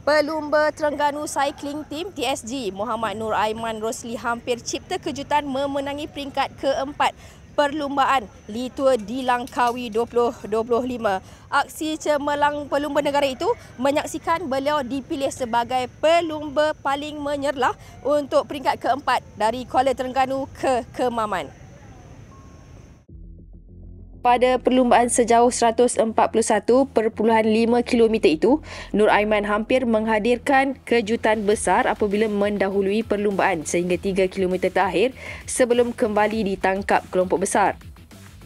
Pelumba Terengganu Cycling Team TSG Muhammad Nur Aiman Rosli hampir cipta kejutan memenangi peringkat keempat perlumbaan Li Tour di Langkawi 2025. Aksi cemerlang pelumba negara itu menyaksikan beliau dipilih sebagai pelumba paling menyerlah untuk peringkat keempat dari Kuala Terengganu ke Kemaman. Pada perlumbaan sejauh 141.5 km itu, Nur Aiman hampir menghadirkan kejutan besar apabila mendahului perlumbaan sehingga 3 km terakhir sebelum kembali ditangkap kelompok besar.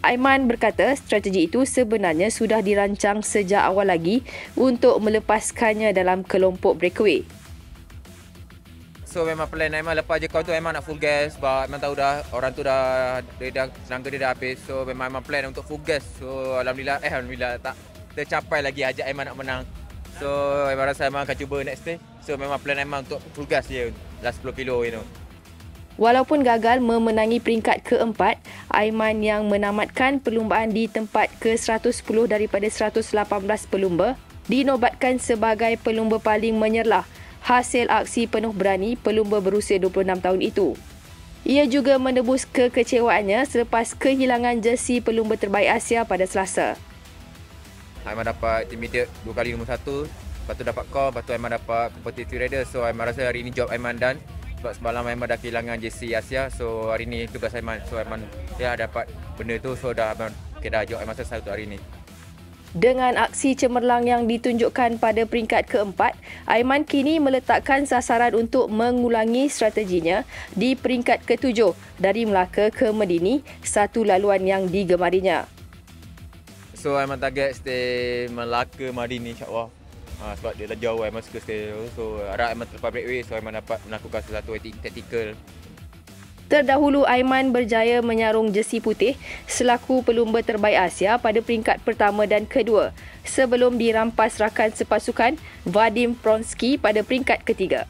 Aiman berkata strategi itu sebenarnya sudah dirancang sejak awal lagi untuk melepaskannya dalam kelompok breakaway. So memang plan Aiman lepas je kau tu Aiman nak full gas sebab Aiman tahu dah orang tu dah tenaga dia dah habis. So memang Aiman plan untuk full gas. So alhamdulillah tak tercapai lagi ajak Aiman nak menang. So Aiman rasa Aiman akan cuba next day. So memang plan Aiman untuk full gas je last 10 kilo you know. Walaupun gagal memenangi peringkat keempat, Aiman yang menamatkan perlumbaan di tempat ke-110 daripada 118 pelumba dinobatkan sebagai pelumba paling menyerlah hasil aksi penuh berani pelumba berusia 26 tahun itu. Ia juga menebus kekecewaannya selepas kehilangan jersey pelumba terbaik Asia pada Selasa. Aiman dapat intermediate 2 kali nombor 1, lepas tu dapat core, lepas tu Aiman dapat competitive rider. So Aiman rasa hari ni job Aiman done. Sebab semalam Aiman dah kehilangan jersey Asia, so hari ni tugas Aiman. So Aiman dapat benda tu, so dah job Aiman selesai untuk hari ni. Dengan aksi cemerlang yang ditunjukkan pada peringkat keempat, Aiman kini meletakkan sasaran untuk mengulangi strateginya di peringkat ketujuh dari Melaka ke Medini, satu laluan yang digemarinya. So Aiman target stay Melaka Medini insyaAllah. Sebab dia dah jauh, Aiman suka stay. So harap Aiman terlepas breakaway, so Aiman dapat melakukan sesuatu tactical. Terdahulu, Aiman berjaya menyarung jersey putih selaku pelumba terbaik Asia pada peringkat pertama dan kedua sebelum dirampas rakan sepasukan Vadim Pronsky pada peringkat ketiga.